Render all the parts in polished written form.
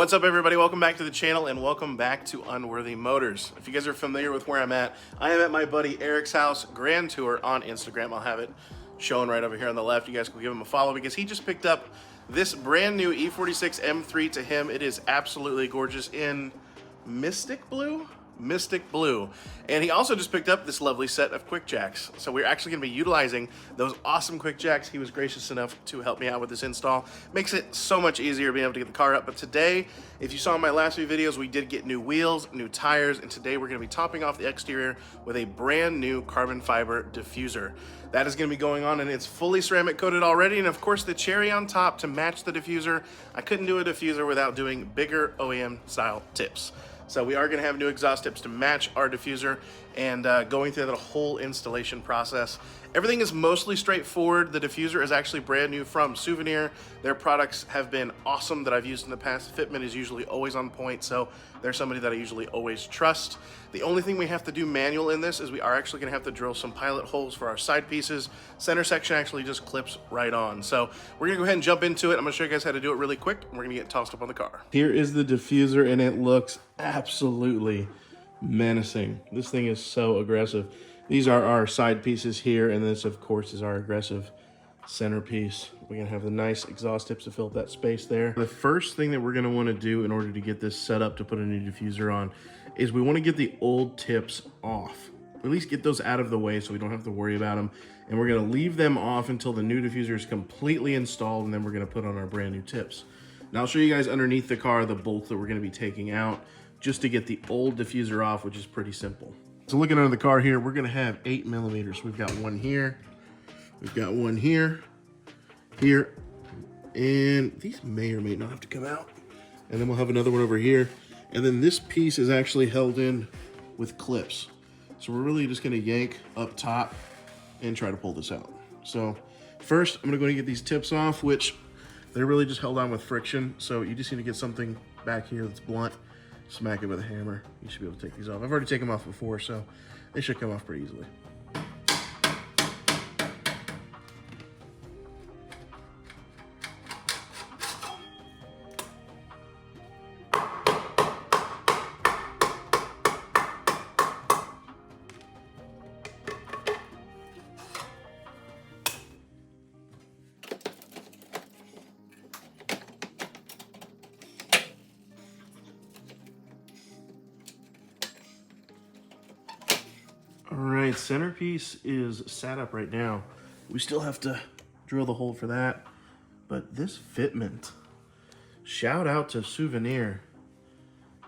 What's up, everybody? Welcome back to the channel and welcome back to Unworthy Motors. If you guys are familiar with where I'm at, I am at my buddy Eric's house, Grand Tour on Instagram. I'll have it shown right over here on the left. You guys can give him a follow because he just picked up this brand new E46 M3 to him. It is absolutely gorgeous in Mystic Blue. And he also just picked up this lovely set of quick jacks. So we're actually going to be utilizing those awesome quick jacks. He was gracious enough to help me out with this install. Makes it so much easier being able to get the car up. But today, if you saw my last few videos, we did get new wheels, new tires, and today we're going to be topping off the exterior with a brand new carbon fiber diffuser. That is going to be going on, and it's fully ceramic coated already. And of course, the cherry on top to match the diffuser. I couldn't do a diffuser without doing bigger OEM style tips. So we are going to have new exhaust tips to match our diffuser and going through that whole installation process. Everything is mostly straightforward. The diffuser is actually brand new from Suvneer. Their products have been awesome that I've used in the past. Fitment is usually always on point, so they're somebody that I usually always trust. The only thing we have to do manual in this is we are actually going to have to drill some pilot holes for our side pieces. Center section actually just clips right on. So we're going to go ahead and jump into it. I'm going to show you guys how to do it really quick, and we're going to get tossed up on the car. Here is the diffuser, and it looks absolutely menacing. This thing is so aggressive. These are our side pieces here, and this of course is our aggressive centerpiece. We're gonna have the nice exhaust tips to fill up that space there. The first thing that we're gonna wanna do in order to get this set up to put a new diffuser on is we wanna get the old tips off. At least get those out of the way so we don't have to worry about them. And we're gonna leave them off until the new diffuser is completely installed, and then we're gonna put on our brand new tips. Now I'll show you guys underneath the car the bolts that we're gonna be taking out just to get the old diffuser off, which is pretty simple. So looking under the car here, we're gonna have 8mm. We've got one here, we've got one here, and these may or may not have to come out. And then we'll have another one over here. And then this piece is actually held in with clips. So we're really just gonna yank up top and try to pull this out. So first, I'm gonna go and get these tips off, which they're really just held on with friction. So you just need to get something back here that's blunt, smack it with a hammer. You should be able to take these off. I've already taken them off before, so they should come off pretty easily. All right, centerpiece is sat up right now. We still have to drill the hole for that, but this fitment, shout out to Suvneer.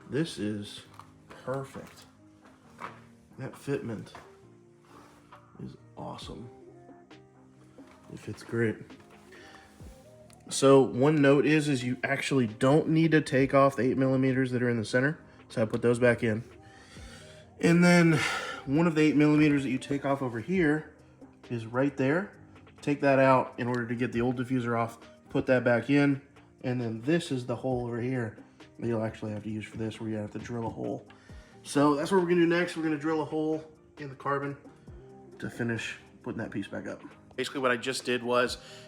This is perfect. That fitment is awesome. It fits great. So one note is you actually don't need to take off the 8mm that are in the center. So I put those back in. And then one of the 8mm that you take off over here is right there. Take that out in order to get the old diffuser off, put that back in, and then this is the hole over here that you'll actually have to use for this, where you have to drill a hole. So that's what we're gonna do next. We're gonna drill a hole in the carbon to finish putting that piece back up. Basically what I just did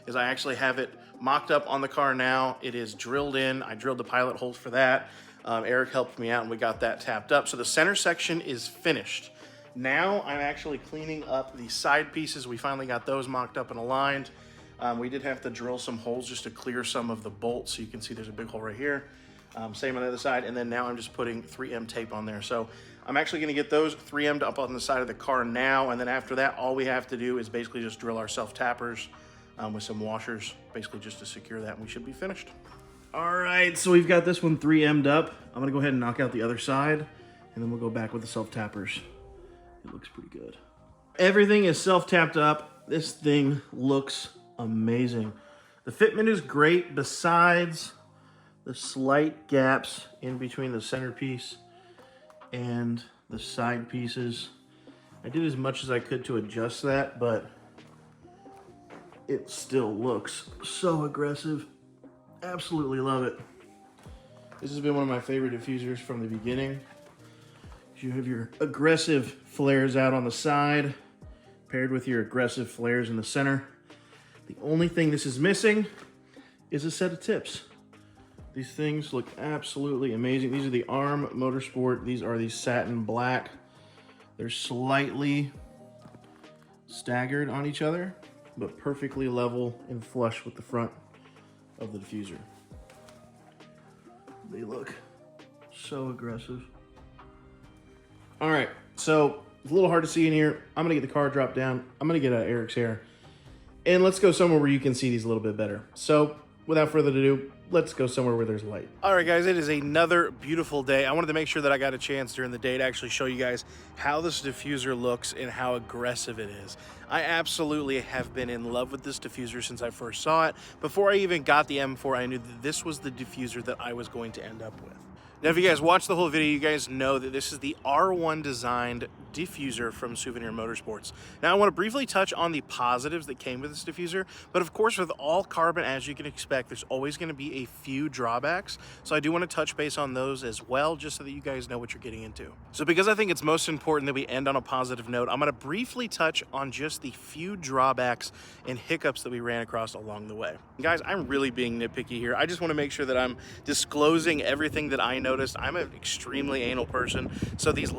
is I actually have it mocked up on the car now. It is drilled in. I drilled the pilot holes for that. Eric helped me out and we got that tapped up. So the center section is finished. Now I'm actually cleaning up the side pieces. We finally got those mocked up and aligned. We did have to drill some holes just to clear some of the bolts. So you can see there's a big hole right here. Same on the other side. And then now I'm just putting 3M tape on there. So I'm actually gonna get those 3M'd up on the side of the car now. And then after that, all we have to do is basically just drill our self-tappers with some washers, basically just to secure that, and we should be finished. All right, so we've got this one 3M'd up. I'm gonna go ahead and knock out the other side, and then we'll go back with the self-tappers. It looks pretty good. Everything is self-tapped up. This thing looks amazing. The fitment is great, besides the slight gaps in between the centerpiece and the side pieces. I did as much as I could to adjust that, but it still looks so aggressive. Absolutely love it. This has been one of my favorite diffusers from the beginning. You have your aggressive flares out on the side, paired with your aggressive flares in the center. The only thing this is missing is a set of tips. These things look absolutely amazing. These are the ARM Motorsport. These are the satin black. They're slightly staggered on each other, but perfectly level and flush with the front of the diffuser. They look so aggressive. All right, so it's a little hard to see in here. I'm gonna get the car dropped down. I'm gonna get out of Eric's hair. And let's go somewhere where you can see these a little bit better. So without further ado, let's go somewhere where there's light. All right, guys, it is another beautiful day. I wanted to make sure that I got a chance during the day to actually show you guys how this diffuser looks and how aggressive it is. I absolutely have been in love with this diffuser since I first saw it. Before I even got the M4, I knew that this was the diffuser that I was going to end up with. Now, if you guys watch the whole video, you guys know that this is the R1 designed diffuser from Suvneer Motorsports. Now, I want to briefly touch on the positives that came with this diffuser, but of course, with all carbon, as you can expect, there's always going to be a few drawbacks. So I do want to touch base on those as well, just so that you guys know what you're getting into. So because I think it's most important that we end on a positive note, I'm going to briefly touch on just the few drawbacks and hiccups that we ran across along the way. Guys, I'm really being nitpicky here. I just want to make sure that I'm disclosing everything that I noticed. I'm an extremely anal person, so these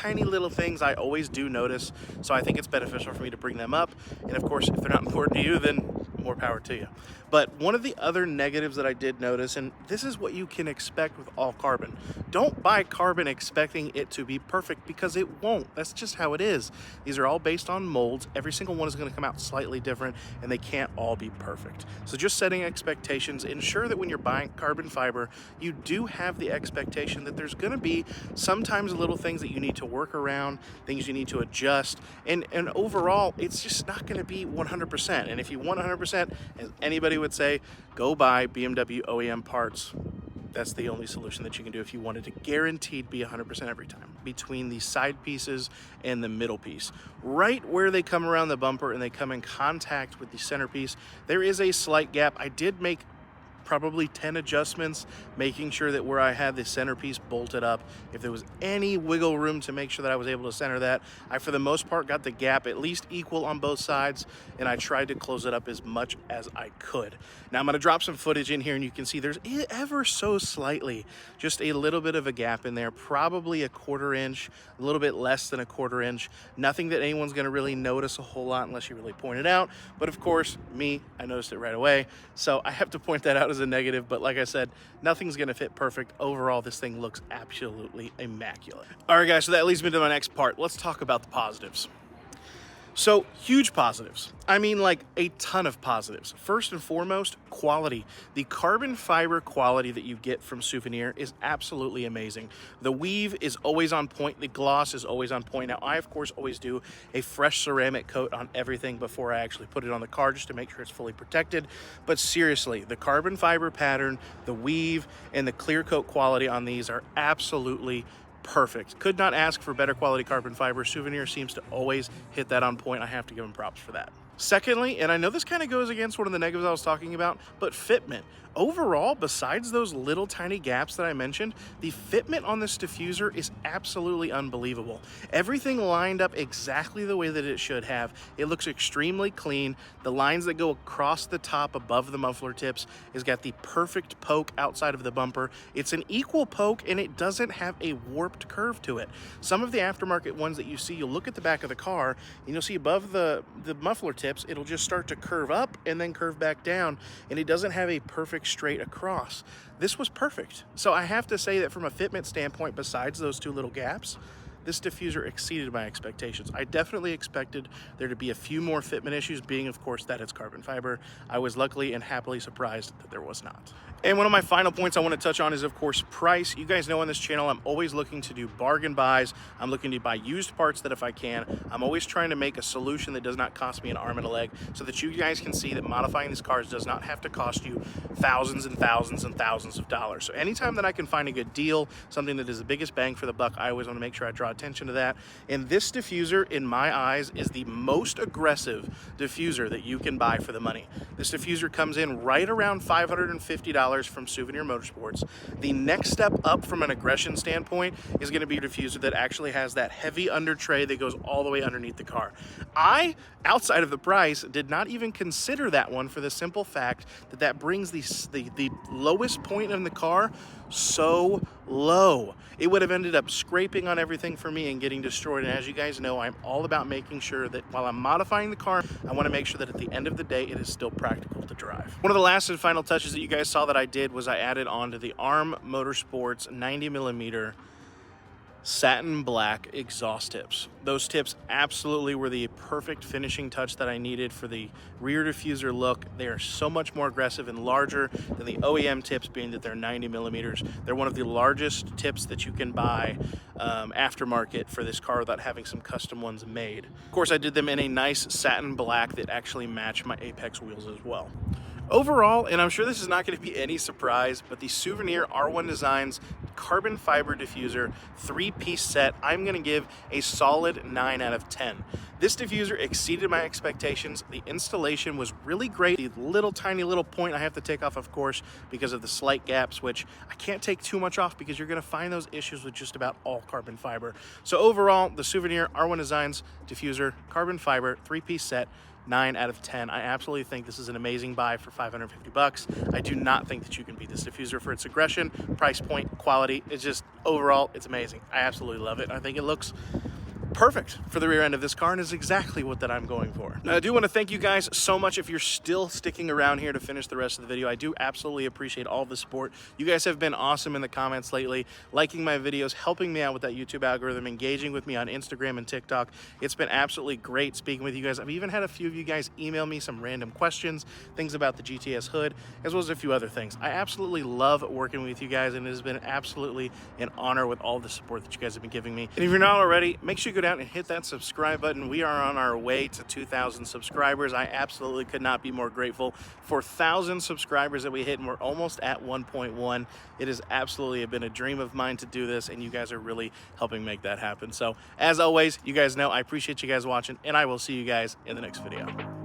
tiny little things I always do notice, so I think it's beneficial for me to bring them up. And of course, if they're not important to you, then more power to you. But one of the other negatives that I did notice, and this is what you can expect with all carbon, don't buy carbon expecting it to be perfect, because it won't. That's just how it is. These are all based on molds. Every single one is going to come out slightly different, and they can't all be perfect. So just setting expectations, ensure that when you're buying carbon fiber, you do have the expectation that there's going to be sometimes little things that you need to work around, things you need to adjust, and overall, it's just not going to be 100%. And if you want 100%, as anybody would say, go buy BMW OEM parts. That's the only solution that you can do if you wanted to guaranteed be 100% every time. Between the side pieces and the middle piece, right where they come around the bumper and they come in contact with the centerpiece, there is a slight gap. I did make probably 10 adjustments, making sure that where I had the centerpiece bolted up, if there was any wiggle room to make sure that I was able to center that, I for the most part got the gap at least equal on both sides, and I tried to close it up as much as I could. Now I'm going to drop some footage in here, and you can see there's ever so slightly just a little bit of a gap in there, probably a 1/4 inch, a little bit less than a 1/4 inch. Nothing that anyone's going to really notice a whole lot unless you really point it out, but of course I noticed it right away, so I have to point that out as a negative. But like I said, nothing's gonna fit perfect. Overall, this thing looks absolutely immaculate. All right, guys, so that leads me to my next part. Let's talk about the positives. So huge positives. I mean, like a ton of positives. First and foremost, quality. The carbon fiber quality that you get from Suvneer is absolutely amazing. The weave is always on point. The gloss is always on point. Now, I, of course, always do a fresh ceramic coat on everything before I actually put it on the car, just to make sure it's fully protected. But seriously, the carbon fiber pattern, the weave, and the clear coat quality on these are absolutely perfect. Could not ask for better quality carbon fiber. Suvneer seems to always hit that on point. I have to give them props for that. Secondly, and I know this kind of goes against one of the negatives I was talking about, but fitment. Overall, besides those little tiny gaps that I mentioned, the fitment on this diffuser is absolutely unbelievable. Everything lined up exactly the way that it should have. It looks extremely clean. The lines that go across the top above the muffler tips has got the perfect poke outside of the bumper. It's an equal poke, and it doesn't have a warped curve to it. Some of the aftermarket ones that you see, you'll look at the back of the car and you'll see above the muffler tips, it'll just start to curve up and then curve back down, and it doesn't have a perfect straight across. This was perfect. So I have to say that from a fitment standpoint, besides those two little gaps, this diffuser exceeded my expectations. I definitely expected there to be a few more fitment issues, being of course that it's carbon fiber. I was luckily and happily surprised that there was not. And one of my final points I want to touch on is, of course, price. You guys know on this channel, I'm always looking to do bargain buys. I'm looking to buy used parts that if I can. I'm always trying to make a solution that does not cost me an arm and a leg, so that you guys can see that modifying these cars does not have to cost you thousands and thousands and thousands of dollars. So anytime that I can find a good deal, something that is the biggest bang for the buck, I always want to make sure I draw attention to that. And this diffuser, in my eyes, is the most aggressive diffuser that you can buy for the money. This diffuser comes in right around $550 from Suvneer Motorsports. The next step up from an aggression standpoint is going to be a diffuser that actually has that heavy under tray that goes all the way underneath the car. I, outside of the price, did not even consider that one for the simple fact that that brings the lowest point in the car so low. It would have ended up scraping on everything for me and getting destroyed. And as you guys know, I'm all about making sure that while I'm modifying the car, I want to make sure that at the end of the day, it is still practical to drive. One of the last and final touches that you guys saw that I did was I added on to the ARM Motorsports 90mm satin black exhaust tips. Those tips absolutely were the perfect finishing touch that I needed for the rear diffuser look. They are so much more aggressive and larger than the OEM tips, being that they're 90mm. They're one of the largest tips that you can buy aftermarket for this car without having some custom ones made. Of course, I did them in a nice satin black that actually match my Apex wheels as well. Overall, and I'm sure this is not going to be any surprise, but the Suvneer R1 Designs carbon fiber diffuser 3-piece set, I'm going to give a solid 9 out of 10. This diffuser exceeded my expectations. The installation was really great. The tiny little point I have to take off, of course, because of the slight gaps, which I can't take too much off because you're going to find those issues with just about all carbon fiber. So overall, the Suvneer R1 Designs diffuser carbon fiber 3-piece set, 9 out of 10. I absolutely think this is an amazing buy for $550. I do not think that you can beat this diffuser for its aggression, price point, quality. It's just, overall, it's amazing. I absolutely love it. I think it looks perfect for the rear end of this car and is exactly what that I'm going for. Now, I do want to thank you guys so much if you're still sticking around here to finish the rest of the video. I do absolutely appreciate all the support. You guys have been awesome in the comments lately, liking my videos, helping me out with that YouTube algorithm, engaging with me on Instagram and TikTok. It's been absolutely great speaking with you guys. I've even had a few of you guys email me some random questions, things about the GTS hood, as well as a few other things. I absolutely love working with you guys, and it has been absolutely an honor with all the support that you guys have been giving me. And if you're not already, make sure you go down and hit that subscribe button. We are on our way to 2,000 subscribers. I absolutely could not be more grateful for 1,000 subscribers that we hit, and we're almost at 1.1. It has absolutely been a dream of mine to do this, and you guys are really helping make that happen. So as always, you guys know I appreciate you guys watching, and I will see you guys in the next video.